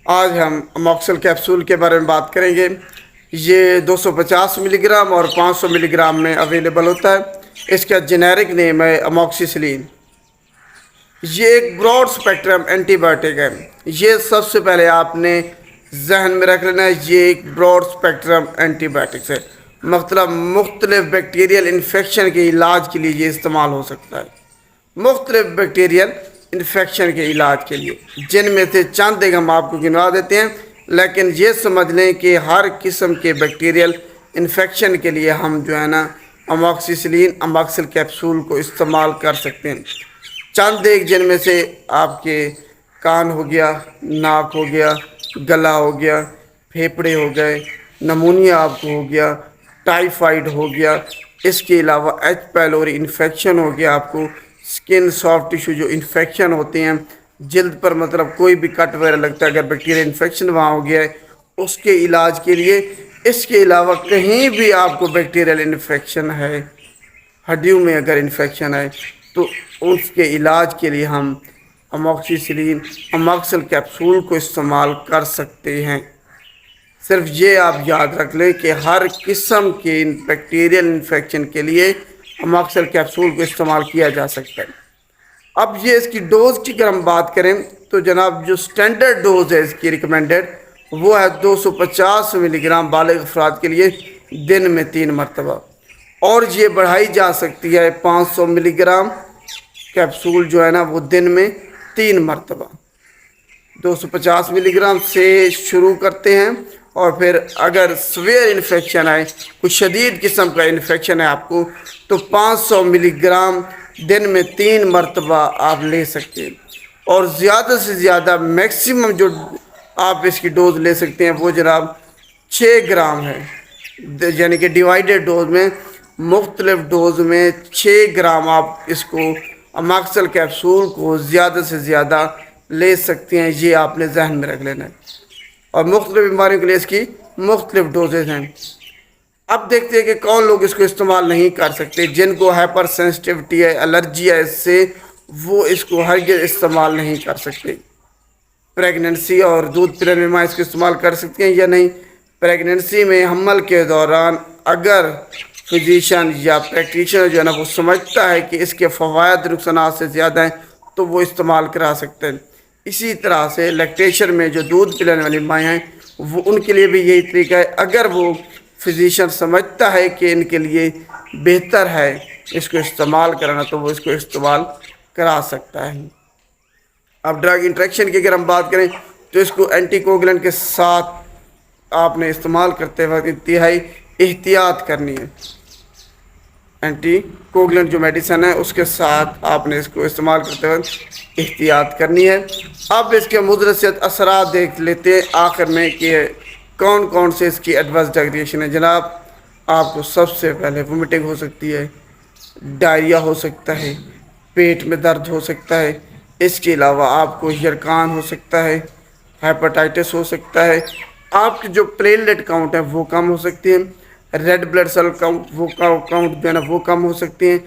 آج ہم اموکسل کیپسول کے بارے میں بات کریں گے۔ یہ 250 ملی گرام اور 500 ملی گرام میں اویلیبل ہوتا ہے۔ اس کا جنیرک نیم ہے اموکسیسلین۔ یہ ایک براڈ اسپیکٹرم اینٹی بائیوٹک ہے۔ یہ سب سے پہلے آپ نے ذہن میں رکھ لینا ہے، یہ ایک براڈ اسپیکٹرم اینٹی بائیوٹکس ہے، مطلب مختلف بیکٹیریل انفیکشن کے علاج کے لیے یہ استعمال ہو سکتا ہے۔ مختلف بیکٹیریل انفیکشن کے علاج کے لیے، جن میں سے چند ایک ہم آپ کو گنوا دیتے ہیں، لیکن یہ سمجھ لیں کہ ہر قسم کے بیکٹیریل انفیکشن کے لیے ہم جو ہے نا اموکسیسلین اموکسل کیپسول کو استعمال کر سکتے ہیں۔ چند ایک جن میں سے آپ کے کان ہو گیا، ناک ہو گیا، گلا ہو گیا، پھیپھڑے ہو گئے، نمونیا آپ کو ہو گیا، ٹائیفائڈ ہو گیا، اس کے علاوہ ایچ پیلوری انفیکشن ہو گیا، آپ کو سکن سافٹ ٹیشو جو انفیکشن ہوتے ہیں جلد پر، مطلب کوئی بھی کٹ وغیرہ لگتا ہے اگر بیکٹیریا انفیکشن وہاں ہو گیا ہے اس کے علاج کے لیے۔ اس کے علاوہ کہیں بھی آپ کو بیکٹیریل انفیکشن ہے، ہڈیوں میں اگر انفیکشن ہے تو اس کے علاج کے لیے ہم اموکسیسلین اموکسل کیپسول کو استعمال کر سکتے ہیں۔ صرف یہ آپ یاد رکھ لیں کہ ہر قسم کے بیکٹیریل انفیکشن کے لیے اموکسل کیپسول کو استعمال کیا جا سکتا ہے۔ اب یہ اس کی ڈوز کی اگر ہم بات کریں تو جناب جو سٹینڈرڈ ڈوز ہے اس کی ریکمینڈڈ وہ ہے 250 ملی گرام بالغ افراد کے لیے دن میں 3 مرتبہ، اور یہ بڑھائی جا سکتی ہے 500 ملی گرام کیپسول جو ہے نا وہ دن میں 3 مرتبہ۔ 250 ملی گرام سے شروع کرتے ہیں، اور پھر اگر سویئر انفیکشن ہے، کچھ شدید قسم کا انفیکشن ہے آپ کو، تو 500 ملی گرام دن میں 3 مرتبہ آپ لے سکتے ہیں۔ اور زیادہ سے زیادہ میکسیمم جو آپ اس کی ڈوز لے سکتے ہیں وہ جناب 6 گرام ہے، یعنی کہ ڈیوائیڈڈ ڈوز میں، مختلف ڈوز میں 6 گرام آپ اس کو اموکسل کیپسول کو زیادہ سے زیادہ لے سکتے ہیں۔ یہ آپ نے ذہن میں رکھ لینا ہے، اور مختلف بیماریوں کے لیے اس کی مختلف ڈوزز ہیں۔ اب دیکھتے ہیں کہ کون لوگ اس کو استعمال نہیں کر سکتے۔ جن کو ہائپر سینسٹیوٹی ہے، الرجی ہے اس سے، وہ اس کو ہرگز استعمال نہیں کر سکتے۔ پریگننسی اور دودھ پلانے میں اس کو استعمال کر سکتے ہیں یا نہیں؟ پریگننسی میں حمل کے دوران اگر فزیشین یا پریکٹیشنر جو ہے نا وہ سمجھتا ہے کہ اس کے فوائد نقصانات سے زیادہ ہیں تو وہ استعمال کرا سکتے ہیں۔ اسی طرح سے لیکٹیشن میں جو دودھ پلانے والی مائیں ہیں وہ ان کے لیے بھی یہی طریقہ ہے، اگر وہ فزیشین سمجھتا ہے کہ ان کے لیے بہتر ہے اس کو استعمال کرانا تو وہ اس کو استعمال کرا سکتا ہے۔ اب ڈرگ انٹریکشن کی اگر ہم بات کریں تو اس کو اینٹی کوگولنٹ کے ساتھ آپ نے استعمال کرتے وقت انتہائی احتیاط کرنی ہے۔ اینٹی کوگولنٹ جو میڈیسن ہے اس کے ساتھ آپ نے اس کو استعمال کرتے وقت احتیاط کرنی ہے۔ اب اس کے مضر صحت اثرات دیکھ لیتے ہیں آخر میں کہ کون کون سے اس کی ایڈورس ڈرگ ریئیکشن ہے۔ جناب آپ کو سب سے پہلے وومٹنگ ہو سکتی ہے، ڈائریا ہو سکتا ہے، پیٹ میں درد ہو سکتا ہے، اس کے علاوہ آپ کو یرقان ہو سکتا ہے، ہیپاٹائٹس ہو سکتا ہے، آپ کی جو پلیٹلیٹ کاؤنٹ ہے وہ کم ہو سکتی ہیں، ریڈ بلڈ سیل کاؤنٹ جو ہے نا وہ کم ہو سکتے ہیں،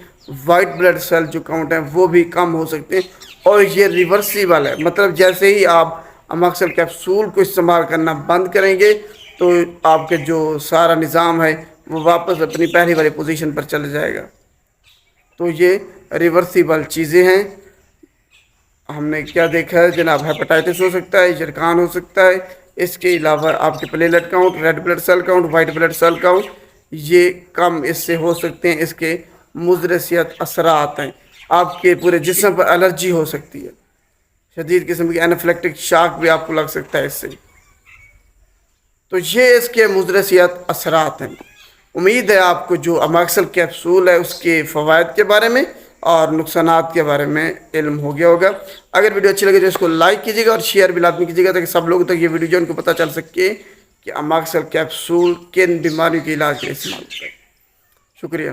وائٹ بلڈ سیل جو کاؤنٹ ہیں وہ بھی کم ہو سکتے ہیں، اور یہ ریورسیبل ہے، مطلب جیسے ہی آپ اموکسل کیپسول کو استعمال کرنا بند کریں گے تو آپ کے جو سارا نظام ہے وہ واپس اپنی پہلی والی پوزیشن پر چل جائے گا۔ تو یہ ریورسیبل چیزیں ہیں۔ ہم نے کیا دیکھا ہے جناب؟ ہیپاٹائٹس ہو سکتا ہے، یرقان ہو سکتا ہے، اس کے علاوہ آپ کے platelet count, red blood cell count, white blood cell count یہ کم اس سے ہو سکتے ہیں۔ اس کے مضر صحت اثرات ہیں، آپ کے پورے جسم پر الرجی ہو سکتی ہے، شدید قسم کی اینافلیکٹک شاک بھی آپ کو لگ سکتا ہے اس سے۔ تو یہ اس کے مضر صحت اثرات ہیں۔ امید ہے آپ کو جو اموکسل کیپسول ہے اس کے فوائد کے بارے میں اور نقصانات کے بارے میں علم ہو گیا ہوگا۔ اگر ویڈیو اچھی لگے تو اس کو لائک کیجیے گا اور شیئر بھی لازمی کیجیے گا تاکہ سب لوگوں تک یہ ویڈیو جو ان کو پتہ چل سکے کہ اموکسل کیپسول کن بیماریوں کے علاج کے لیے استعمال ہوتا ہے۔ شکریہ۔